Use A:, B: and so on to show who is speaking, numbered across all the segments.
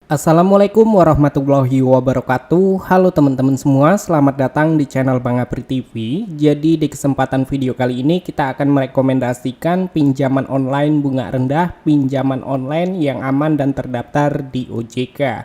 A: Assalamualaikum warahmatullahi wabarakatuh. Halo teman-teman semua, selamat datang di channel Bang Apri TV. Jadi di kesempatan video kali ini kita akan merekomendasikan pinjaman online bunga rendah, pinjaman online yang aman dan terdaftar di OJK.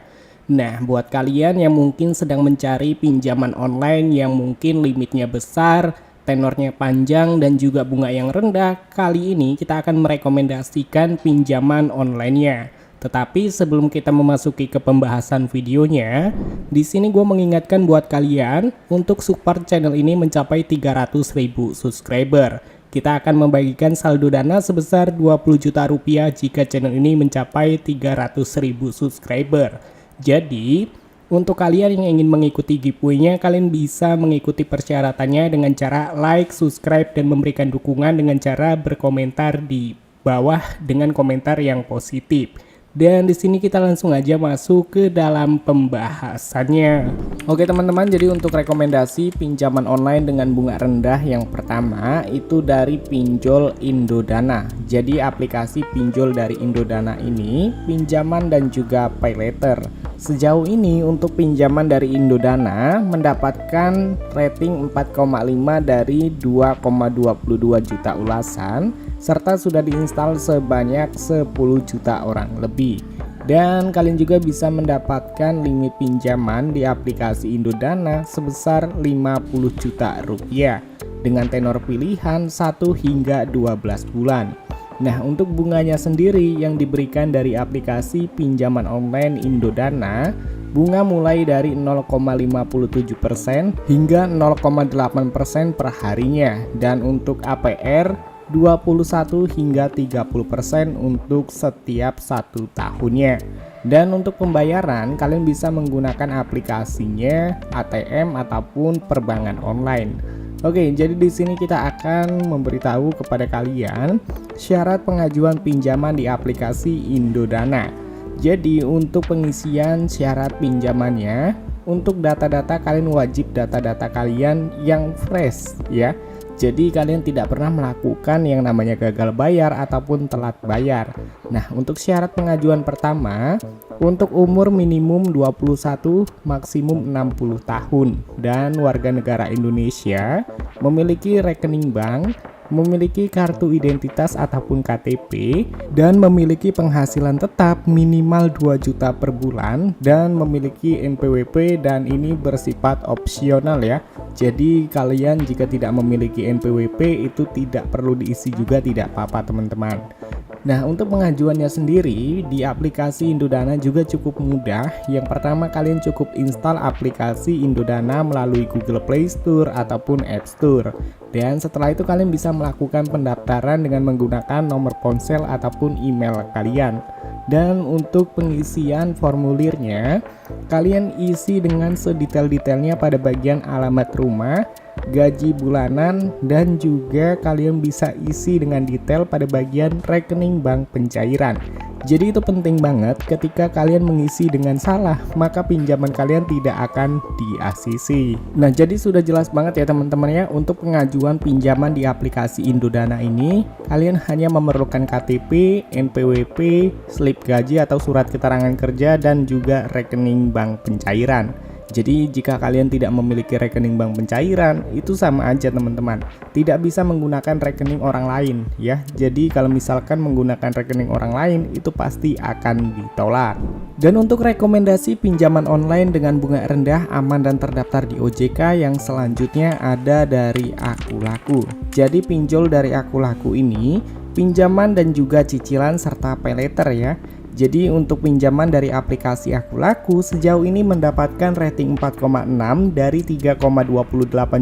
A: Nah, buat kalian yang mungkin sedang mencari pinjaman online yang mungkin limitnya besar, tenornya panjang dan juga bunga yang rendah, kali ini kita akan merekomendasikan pinjaman online-nya. Tetapi sebelum kita memasuki ke pembahasan videonya, di sini gue mengingatkan buat kalian untuk support channel ini mencapai 300.000 subscriber. Kita akan membagikan saldo dana sebesar 20 juta rupiah jika channel ini mencapai 300.000 subscriber. Jadi, untuk kalian yang ingin mengikuti giveaway-nya, kalian bisa mengikuti persyaratannya dengan cara like, subscribe, dan memberikan dukungan dengan cara berkomentar di bawah dengan komentar yang positif. Dan di sini kita langsung aja masuk ke dalam pembahasannya. Oke teman-teman, jadi untuk rekomendasi pinjaman online dengan bunga rendah yang pertama itu dari Pinjol Indodana. Jadi aplikasi pinjol dari Indodana ini pinjaman dan juga pay later. Sejauh ini untuk pinjaman dari Indodana mendapatkan rating 4,5 dari 2,22 juta ulasan serta sudah diinstal sebanyak 10 juta orang lebih. Dan kalian juga bisa mendapatkan limit pinjaman di aplikasi Indodana sebesar 50 juta rupiah dengan tenor pilihan 1 hingga 12 bulan. Nah, untuk bunganya sendiri yang diberikan dari aplikasi pinjaman online Indodana, bunga mulai dari 0,57% hingga 0,8% per harinya, dan untuk APR 21 hingga 30% untuk setiap 1 tahunnya. Dan untuk pembayaran kalian bisa menggunakan aplikasinya ATM ataupun perbankan online. Oke, jadi di sini kita akan memberitahu kepada kalian syarat pengajuan pinjaman di aplikasi Indodana. Jadi untuk pengisian syarat pinjamannya, untuk data-data kalian wajib data-data kalian yang fresh ya. Jadi kalian tidak pernah melakukan yang namanya gagal bayar ataupun telat bayar. Nah, untuk syarat pengajuan pertama, untuk umur minimum 21, maksimum 60 tahun dan warga negara Indonesia, memiliki rekening bank, memiliki kartu identitas ataupun KTP, dan memiliki penghasilan tetap minimal 2 juta per bulan dan memiliki NPWP, dan ini bersifat opsional ya. Jadi kalian jika tidak memiliki NPWP itu tidak perlu diisi juga, tidak apa-apa teman-teman. Nah, untuk pengajuannya sendiri di aplikasi Indodana juga cukup mudah. Yang pertama, kalian cukup install aplikasi Indodana melalui Google Play Store ataupun App Store. Dan setelah itu kalian bisa melakukan pendaftaran dengan menggunakan nomor ponsel ataupun email kalian. Dan untuk pengisian formulirnya, kalian isi dengan sedetail-detailnya pada bagian alamat rumah, gaji bulanan, dan juga kalian bisa isi dengan detail pada bagian rekening bank pencairan. Jadi itu penting banget, ketika kalian mengisi dengan salah maka pinjaman kalian tidak akan di-ACC. Nah, jadi sudah jelas banget ya teman-teman ya, untuk pengajuan pinjaman di aplikasi Indodana ini kalian hanya memerlukan KTP, NPWP, slip gaji atau surat keterangan kerja, dan juga rekening bank pencairan. Jadi jika kalian tidak memiliki rekening bank pencairan, itu sama aja teman-teman, tidak bisa menggunakan rekening orang lain ya. Jadi kalau misalkan menggunakan rekening orang lain itu pasti akan ditolak. Dan untuk rekomendasi pinjaman online dengan bunga rendah, aman, dan terdaftar di OJK yang selanjutnya ada dari Akulaku. Jadi pinjol dari Akulaku ini pinjaman dan juga cicilan serta pay later ya. Jadi untuk pinjaman dari aplikasi Akulaku sejauh ini mendapatkan rating 4,6 dari 3,28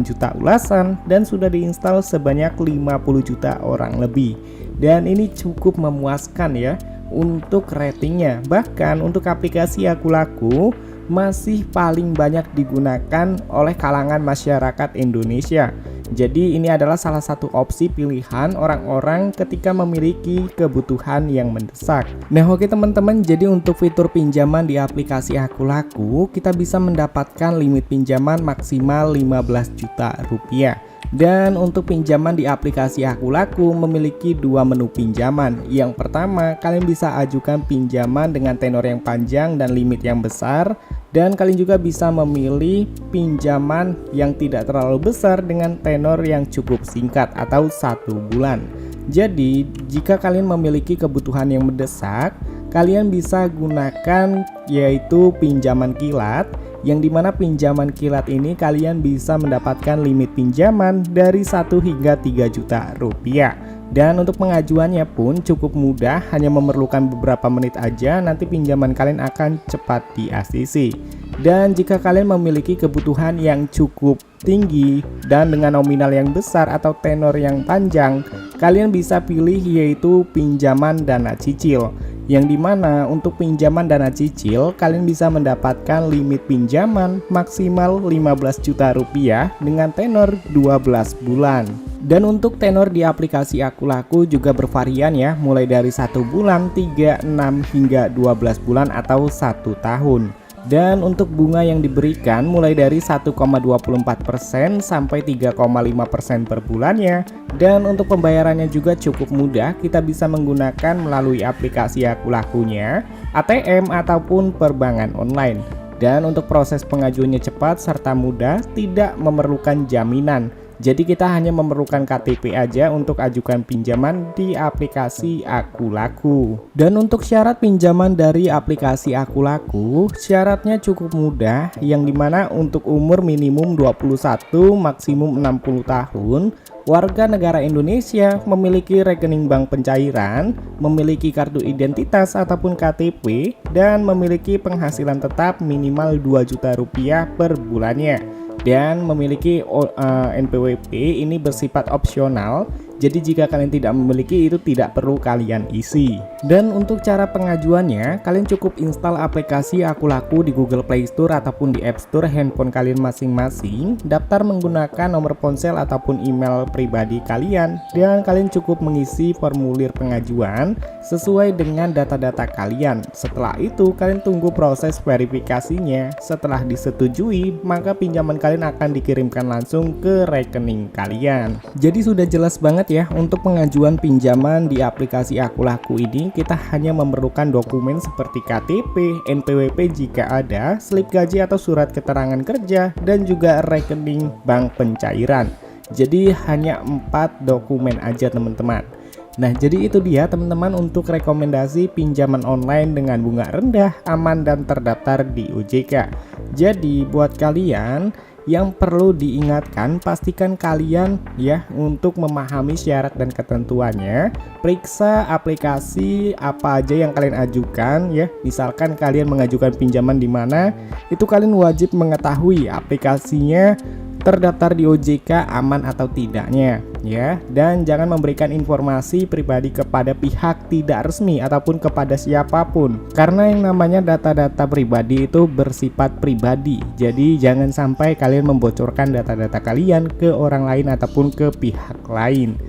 A: juta ulasan dan sudah diinstal sebanyak 50 juta orang lebih. Dan ini cukup memuaskan ya untuk ratingnya. Bahkan untuk aplikasi Akulaku masih paling banyak digunakan oleh kalangan masyarakat Indonesia. Jadi ini adalah salah satu opsi pilihan orang-orang ketika memiliki kebutuhan yang mendesak. Nah, oke teman-teman, jadi untuk fitur pinjaman di aplikasi Akulaku kita bisa mendapatkan limit pinjaman maksimal 15 juta rupiah. Dan untuk pinjaman di aplikasi Akulaku memiliki dua menu pinjaman. Yang pertama, kalian bisa ajukan pinjaman dengan tenor yang panjang dan limit yang besar. Dan kalian juga bisa memilih pinjaman yang tidak terlalu besar dengan tenor yang cukup singkat atau 1 bulan. Jadi, jika kalian memiliki kebutuhan yang mendesak, kalian bisa gunakan yaitu pinjaman kilat, yang dimana pinjaman kilat ini kalian bisa mendapatkan limit pinjaman dari 1 hingga 3 juta rupiah. Dan untuk pengajuannya pun cukup mudah, hanya memerlukan beberapa menit aja, nanti pinjaman kalian akan cepat di ACC. Dan jika kalian memiliki kebutuhan yang cukup tinggi dan dengan nominal yang besar atau tenor yang panjang, kalian bisa pilih yaitu pinjaman dana cicil, yang dimana untuk pinjaman dana cicil kalian bisa mendapatkan limit pinjaman maksimal 15 juta rupiah dengan tenor 12 bulan. Dan untuk tenor di aplikasi Akulaku juga bervarian ya, mulai dari 1 bulan, 3, 6 hingga 12 bulan atau 1 tahun. Dan untuk bunga yang diberikan mulai dari 1,24% sampai 3,5% per bulannya. Dan untuk pembayarannya juga cukup mudah, kita bisa menggunakan melalui aplikasi Akulakunya, ATM ataupun perbankan online. Dan untuk proses pengajuannya cepat serta mudah, tidak memerlukan jaminan. Jadi kita hanya memerlukan KTP aja untuk ajukan pinjaman di aplikasi Akulaku. Dan untuk syarat pinjaman dari aplikasi Akulaku, syaratnya cukup mudah, yang dimana untuk umur minimum 21, maksimum 60 tahun, warga negara Indonesia, memiliki rekening bank pencairan, memiliki kartu identitas ataupun KTP, dan memiliki penghasilan tetap minimal 2 juta rupiah per bulannya. Dan memiliki NPWP ini bersifat opsional, jadi jika kalian tidak memiliki itu tidak perlu kalian isi. Dan untuk cara pengajuannya, kalian cukup install aplikasi Akulaku di Google Play Store ataupun di App Store handphone kalian masing-masing, daftar menggunakan nomor ponsel ataupun email pribadi kalian, dan kalian cukup mengisi formulir pengajuan sesuai dengan data-data kalian. Setelah itu kalian tunggu proses verifikasinya. Setelah disetujui, maka pinjaman kalian akan dikirimkan langsung ke rekening kalian. Jadi sudah jelas banget ya, untuk pengajuan pinjaman di aplikasi Akulaku ini kita hanya memerlukan dokumen seperti KTP, NPWP jika ada, slip gaji atau surat keterangan kerja, dan juga rekening bank pencairan. Jadi hanya 4 dokumen aja teman-teman. Nah, jadi itu dia teman-teman untuk rekomendasi pinjaman online dengan bunga rendah, aman, dan terdaftar di OJK. Jadi buat kalian yang perlu diingatkan, pastikan kalian ya untuk memahami syarat dan ketentuannya. Periksa aplikasi apa aja yang kalian ajukan ya. Misalkan kalian mengajukan pinjaman di mana, itu kalian wajib mengetahui aplikasinya terdaftar di OJK aman atau tidaknya ya. Dan jangan memberikan informasi pribadi kepada pihak tidak resmi ataupun kepada siapapun, karena yang namanya data-data pribadi itu bersifat pribadi. Jadi jangan sampai kalian membocorkan data-data kalian ke orang lain ataupun ke pihak lain.